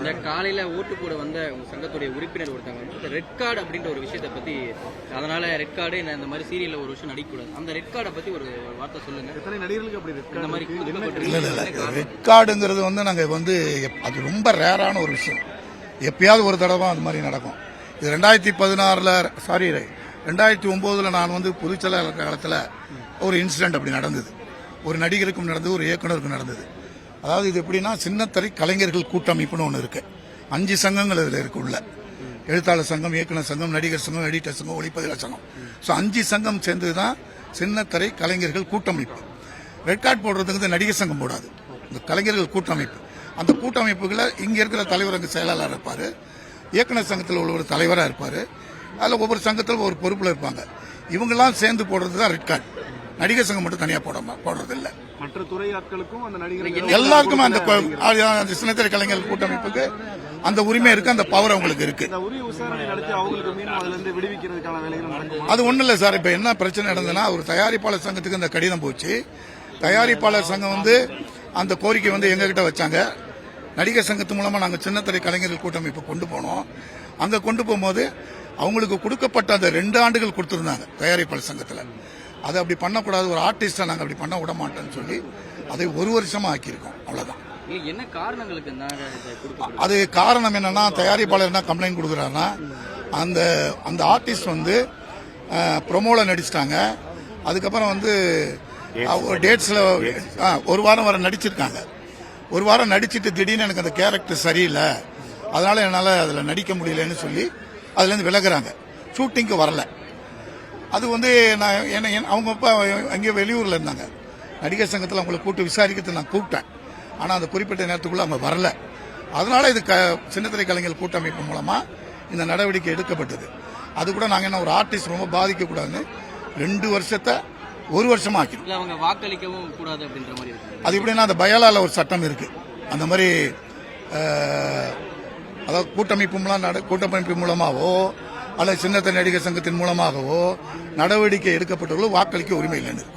இந்த காலையில ஓட்டு போட வந்த உங்க சங்கத்துடைய உறுப்பினர் ஒருத்தவங்க வந்து ரெட் கார்டு அப்படின்ற ஒரு விஷயத்தை பத்தி, அதனால ரெட் கார்டு இந்த மாதிரி சீரியல்ல ஒரு விஷயம் நடிக்கக்கூடாது, அந்த ரெட் கார்டை பத்தி ஒரு வார்த்தை சொல்லுங்க. எத்தனை நடிகர்களுக்கு அப்படி இந்த மாதிரி ரெட் கார்டுங்கிறது வந்து நாங்கள் வந்து அது ரொம்ப ரேரான ஒரு விஷயம். எப்பயாவது ஒரு தடவை அது மாதிரி நடக்கும். இது 2009 நான் வந்து பொதுச்செயலாளர் காலத்தில் ஒரு இன்சிடென்ட் அப்படி நடந்தது. ஒரு நடிகருக்கும் நடந்தது, ஒரு இயக்குனருக்கும் நடந்தது. அதாவது இது எப்படின்னா, சின்னத்திரை கலைஞர்கள் கூட்டமைப்புன்னு ஒன்று இருக்கு. 5 சங்கங்கள் இதில் இருக்கு உள்ள. எழுத்தாளர் சங்கம், இயக்குனர் சங்கம், நடிகர் சங்கம், எடிட்டர் சங்கம், ஒளிப்பதிவாளர் சங்கம். ஸோ 5 சங்கம் சேர்ந்து தான் சின்னத்திரை கலைஞர்கள் கூட்டமைப்பு. ரெட் கார்டு போடுறதுக்கு இந்த நடிகர் சங்கம் போடாது, இந்த கலைஞர்கள் கூட்டமைப்பு. அந்த கூட்டமைப்புகளை இங்கே இருக்கிற தலைவர் அங்கே செயலாளர் இருப்பார், இயக்குனர் சங்கத்தில் உள்ள ஒரு தலைவராக இருப்பார், அதில் ஒவ்வொரு சங்கத்தில் ஒரு பொறுப்பில் இருப்பாங்க. இவங்கெல்லாம் சேர்ந்து போடுறது தான் ரெட் கார்டு. நடிகர் சங்கம் மட்டும் தனியாக போடுறது இல்லை. மற்ற துறை ஆட்களுக்கும் அந்த நடிகர்கள் எல்லாருக்குமே அந்த சின்னத்திரை கலைஞர்கள் கூட்டமைப்புக்கு அந்த உரிமை இருக்கு, அந்த பவர் அவங்களுக்கு இருக்கு. விசாரணை நடத்தி அவங்களுக்கு மீண்டும் அதுல இருந்து விடுவிக்கிறதுக்கான வேலைகள் நடக்கும். அது ஒண்ணு இல்ல சார். இப்ப என்ன பிரச்சனை நடந்ததுன்னா, ஒரு தயாரிப்பாளர் சங்கத்துக்கு இந்த கடிதம் போச்சு. தயாரிப்பாளர் சங்கம் வந்து அந்த கோரிக்கை வந்து எங்ககிட்ட வச்சாங்க. நடிகர் சங்கத்து மூலமா நாங்கள் சின்னத்திரை கலைஞர்கள் கூட்டமைப்பு கொண்டு போனோம். அங்க கொண்டு போகும்போது அவங்களுக்கு கொடுக்கப்பட்ட அந்த 2 ஆண்டுகள் கொடுத்திருந்தாங்க தயாரிப்பாளர் சங்கத்தில். அதை அப்படி பண்ணக்கூடாது, ஒரு ஆர்டிஸ்டா நாங்கள் அப்படி பண்ண விட மாட்டோம்னு சொல்லி அதை 1 வருஷமா ஆக்கியிருக்கோம். அவ்வளவுதான். என்ன காரணங்களுக்கு அது காரணம் என்னன்னா, தயாரிப்பாளர் என்ன கம்ப்ளைண்ட் கொடுக்குறாருன்னா, அந்த ஆர்டிஸ்ட் வந்து ப்ரொமோல நடிச்சிட்டாங்க. அதுக்கப்புறம் வந்து டேட்ஸ்ல 1 வாரம் வர நடிச்சிருக்காங்க. 1 வாரம் நடிச்சிட்டு திடீர்னு எனக்கு அந்த கேரக்டர் சரியில்லை, அதனால என்னால் அதில் நடிக்க முடியலன்னு சொல்லி அதுலேருந்து விலகுறாங்க. ஷூட்டிங்க்கு வரல. அது வந்து அவங்க இப்போ அங்கேயே வெளியூரில் இருந்தாங்க. நடிகர் சங்கத்தில் அவங்களை கூப்பிட்டு விசாரிக்கிறதுக்கு நான் கூப்பிட்டேன். ஆனால் அந்த குறிப்பிட்ட நேரத்துக்குள்ள அவங்க வரல. அதனால இது சின்னத்திரை கலைஞர் கூட்டமைப்பு மூலமா இந்த நடவடிக்கை எடுக்கப்பட்டது. அது கூட நாங்கள் என்ன ஒரு ஆர்டிஸ்ட் ரொம்ப பாதிக்கக்கூடாதுன்னு 2 வருஷத்தை 1 வருஷமா ஆக்கணும். அவங்க வாக்களிக்கவும் கூடாது அப்படின்ற மாதிரி இருக்கு. அது எப்படின்னா, அந்த பயாலால ஒரு சட்டம் இருக்கு. அந்த மாதிரி அதாவது கூட்டமைப்பு மூலமாகவோ அல்லது சின்னத்திரை நடிகர் சங்கத்தின் மூலமாகவோ நடவடிக்கை எடுக்கப்பட்டவர்களும் வாக்களிக்க உரிமை இல்லைன்னு இருக்கு.